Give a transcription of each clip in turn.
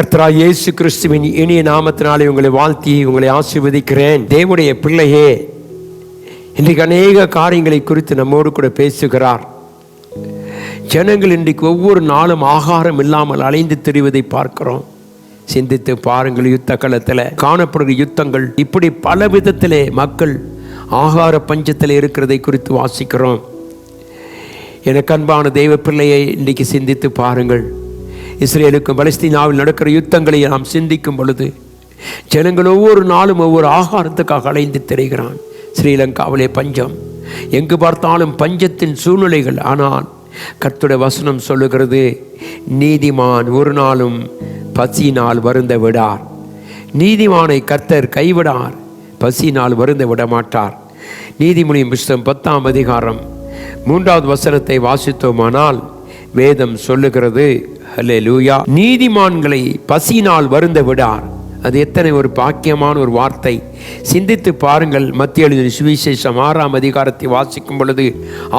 கர்த்தராகிய இயேசு கிறிஸ்துவின் இனிய நாமத்தினாலே உங்களை வாழ்த்தி உங்களை ஆசீர்வதிக்கிறேன். தேவனுடைய பிள்ளையே, இன்றைக்கு அநேக காரியங்களை குறித்து நம்மோடு கூட பேசுகிறார். ஜனங்கள் இன்றைக்கு ஒவ்வொரு நாளும் ஆகாரம் இல்லாமல் அலைந்து திரிவதை பார்க்கிறோம். சிந்தித்து பாருங்கள். யுத்த களத்தில் காணப்படுகிற யுத்தங்கள், இப்படி பல விதத்திலே மக்கள் ஆகார பஞ்சத்தில் இருக்கிறதை குறித்து வாசிக்கிறோம். எனக்கு அன்பான தெய்வ பிள்ளையை, இன்றைக்கு சிந்தித்து பாருங்கள். இஸ்ரேலுக்கும் பலஸ்தீனாவில் நடக்கிற யுத்தங்களை நாம் சிந்திக்கும் பொழுது ஜனங்கள் ஒவ்வொரு நாளும் ஒவ்வொரு ஆகாரத்துக்காக அலைந்து திரிகிறான். ஸ்ரீலங்காவிலே பஞ்சம், எங்கு பார்த்தாலும் பஞ்சத்தின் சூழ்நிலைகள். ஆனால் கர்த்தருடைய வசனம் சொல்லுகிறது, நீதிமான் ஒரு நாளும் பசியினால் வருந்த விடார். நீதிமானை கர்த்தர் கைவிடார், பசியினால் வருந்த விட மாட்டார். நீதிமொழியின் புஸ்தகம் 10ஆம் அதிகாரம் 3வது வசனத்தை வாசித்தோமானால் வேதம் சொல்லுகிறது, ஹல்லேலூயா, நீதிமான்களை பசியினால் வருந்த விடார். அது எத்தனை ஒரு பாக்கியமான ஒரு வார்த்தை. சிந்தித்து பாருங்கள். மத்திய எழுதின சுவிசேஷம் 6ஆம் அதிகாரத்தை வாசிக்கும் பொழுது,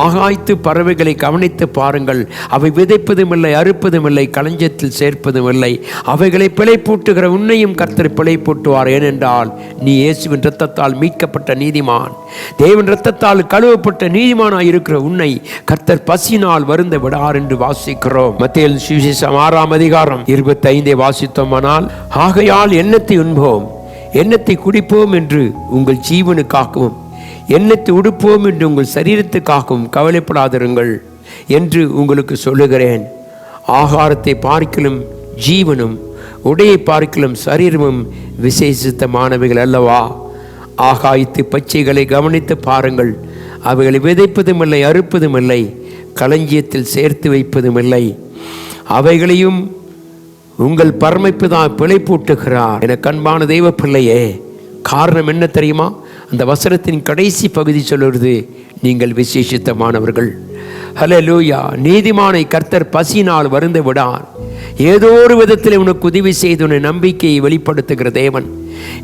ஆகாய்த்து பறவைகளை கவனித்து பாருங்கள், அவை விதைப்பதும் இல்லை, அறுப்பதும் இல்லை, களஞ்சத்தில் சேர்ப்பதும் இல்லை, அவைகளை பிழைப்பூட்டுகிற உன்னையும் கர்த்தர் பிழைப்பூட்டுவார். ஏனென்றால் நீ இயேசுவின் இரத்தத்தால் மீட்கப்பட்ட நீதிமான், தேவன் இரத்தத்தால் கழுவப்பட்ட நீதிமானாய் இருக்கிற உன்னை கர்த்தர் பசியினால் வருந்த விடார் என்று வாசிக்கிறோம். மத்திய எழுதின சுவிசேஷம் 6ஆம் அதிகாரம் 25 வாசித்தோமானால், ஆகையால் எண்ணத்தை உண்போம், எண்ணத்தை குடிப்போம் என்று உங்கள் ஜீவனுக்காகவும், எண்ணத்தை உடுப்போம் என்று உங்கள் சரீரத்துக்காகவும் கவலைப்படாதிருங்கள் என்று உங்களுக்கு சொல்லுகிறேன். ஆகாரத்தை பார்க்கிலும் ஜீவனும், உடையை பார்க்கிலும் சரீரமும் விசேஷித்தமானவைகள் அல்லவா? ஆகாயத்து பச்சைகளை கவனித்து பாருங்கள், அவைகளை விதைப்பதும் இல்லை, அறுப்பதும் இல்லை, களஞ்சியத்தில் சேர்த்து வைப்பதும் இல்லை, அவைகளையும் உங்கள் பரமைப்பு தான் பிழைப்பூட்டுகிறார். எனக்கு அன்பான தெய்வ பிள்ளையே, காரணம் என்ன தெரியுமா? அந்த வசனத்தின் கடைசி பகுதி சொல்லுறது, நீங்கள் விசேஷித்தமானவர்கள். ஹல்லேலூயா. நீதிமானை கர்த்தர் பசியினால் வருந்த விடார். ஏதோ ஒரு விதத்தில் உனக்கு உதவி செய்து உன்னை நம்பிக்கையை வெளிப்படுத்துகிற தேவன்.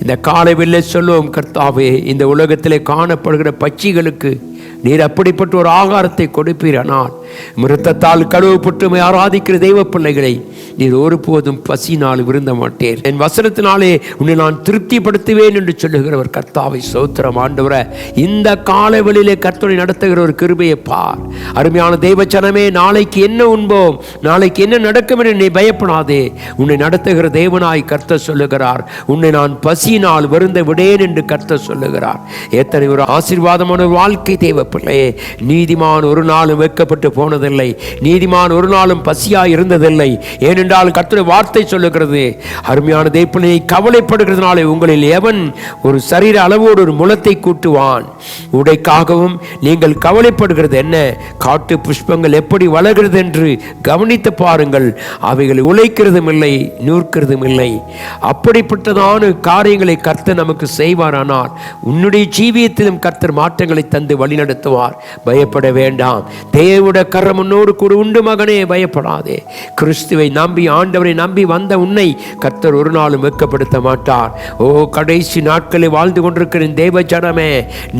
இந்த காலைவெளியிலே சொல்லுவோம், கர்த்தாவே, இந்த உலகத்திலே காணப்படுகிற பட்சிகளுக்கு நீர் அப்படிப்பட்ட ஒரு ஆகாரத்தை கொடுப்பீரானால், இரத்தத்தால் கழுவப்பட்டு ஆராதிக்கிற தெய்வ பிள்ளைகளை நீர் ஒருபோதும் பசியினால் விருந்த மாட்டேன். என் வசனத்தினாலே உன்னை நான் திருப்திப்படுத்துவேன் என்று சொல்லுகிறவர் கர்த்தாவை ஸ்தோத்திரம். ஆண்டவரே, இந்த காலைவெளியிலே கர்த்தரை நடத்துகிற ஒரு கிருபையை பார். அருமையான தெய்வ ஜனமே, நாளைக்கு என்ன உண்போம், நாளைக்கு என்ன நடக்கும் என்று நீ பயப்படாதே. உன்னை நடத்துகிற தேவனாய் கர்த்தர் சொல்லுகிறார், உன்னை நான் பசியினால் வருந்த விடேன் என்று கர்த்தர் சொல்லுகிறார். எத்தனை ஒரு ஆசீர்வாதமான ஒரு வாழ்க்கை தேவ பிள்ளையே. நீதிமான் ஒரு நாளும் வெட்கப்பட்டு போனதில்லை, நீதிமான் ஒரு நாளும் பசியாய் இருந்ததில்லை. ஏனென்றால் கர்த்தருடைய வார்த்தை சொல்லுகிறது, அருமையான தேவப்பிள்ளையை, கவலைப்படுகிறதுனாலே உங்களில் எவன் ஒரு சரீர அளவோடு ஒரு முளத்தை கூட்டுவான்? உடைக்காகவும் நீங்கள் கவலைப்படுகிறது என்ன? காட்டு புஷ்பங்கள் எப்படி வளர்கிறது என்று கவனித்து பாருங்கள், அவைகளை உழைக்கிறதும் இல்லை, நூற்கிறதும் இல்லை. அப்படிப்பட்டதான காரியங்களை கர்த்தர் நமக்கு செய்வாரானால் உன்னுடைய ஜீவியத்திலும் கர்த்தர் மாற்றங்களை தந்து வழிநடத்துவார். பயப்பட வேண்டாம். தேவனுடைய கரம் உன்னோடு கூட உண்டு மகனே, பயப்படாதே. கிறிஸ்துவை நம்பி, ஆண்டவரை நம்பி வந்த உன்னை கர்த்தர் ஒரு நாளும் வெட்கப்படுத்த மாட்டார். ஓ, கடைசி நாட்களில் வாழ்ந்து கொண்டிருக்கிற தேவ ஜனமே,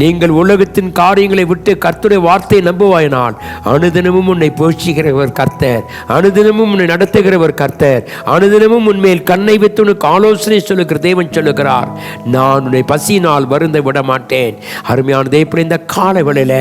நீங்கள் உலகத்தின் காரியங்களை விட்டு கர்த்தருடைய வார்த்தையை நம்புவாயினால், அனுதினமும் உன்னை போஷிக்கிறவர் கர்த்தர், அனுதினமும் உன்னை நடத்துகிறவர் கர்த்தர், அனுதினமும் உன்மேல் கண்ணை வைத்து உனக்கு ஆலோசனை சொல்லுகிற தேவன் சொல்லுகிறார், நான் உன்னை பசியினால் வருந்த விட மாட்டேன். அருமையான தேவன், இந்த காலை வேளையில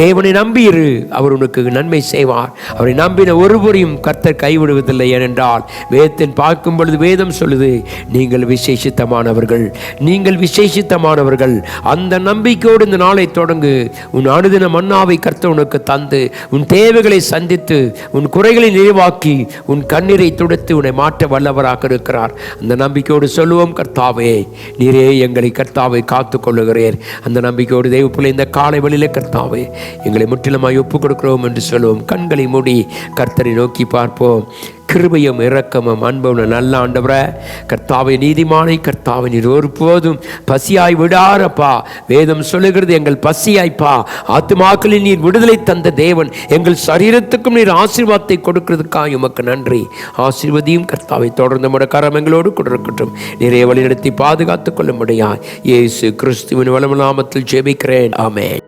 தேவனை நம்பியிரு, அவர் உனக்கு நன்மை செய்வார். அவரை நம்பின ஒருவரையும் கர்த்தர் கைவிடுவதில்லை. ஏனென்றால் வேதத்தின் பார்க்கும் பொழுது வேதம் சொல்லுது, நீங்கள் விசேஷித்தமானவர்கள், நீங்கள் விசேஷித்தமானவர்கள். அந்த நம்பிக்கையோடு இந்த நாளை தொடங்கு. உன் அனுதின மன்னாவை கர்த்தர் உனக்கு தந்து, உன் தேவைகளை சந்தித்து, உன் குறைகளை நிறைவாக்கி, உன் கண்ணீரை துடைத்து உன்னை மாற்ற வல்லவராக இருக்கிறார். அந்த நம்பிக்கையோடு சொல்லுவோம், கர்த்தாவே, நீரே எங்களை கர்த்தாவை காத்து கொள்ளுகிறேன். அந்த நம்பிக்கையோடு தெய்வ பிள்ளை, இந்த காலை வெளியிலே கர்த்தாவே, எங்களை முற்றிலுமாய் ஒப்புக் கொடுக்கிறோம் என்று சொல்லுவோம். கண்களை மூடி கர்த்தரை நோக்கி பார்ப்போம். கிருபையும் இரக்கமும் அன்பும் நல்ல ஆண்டவரே, கர்த்தாவை, நீதிமானை கர்த்தாவை நீர் ஒருபோதும் பசியாய் விடாரப்பா. வேதம் சொல்லுகிறது, எங்கள் பசியாய்ப்பா, ஆத்துமாக்களில் நீர் விடுதலை தந்த தேவன், எங்கள் சரீரத்துக்கும் நீர் ஆசீர்வாதத்தை கொடுக்கிறதுக்காக உமக்கு நன்றி. ஆசீர்வதியும் கர்த்தாவை, தொடர்ந்து உம்முடைய கரம் எங்களோடு கூட இருக்கட்டும். நிறைய வழி நடத்தி பாதுகாத்துக் கொள்ள முடியாது. இயேசு கிறிஸ்துவின் வல்லமையுள்ள நாமத்தில் ஜெபிக்கிறேன். ஆமென்.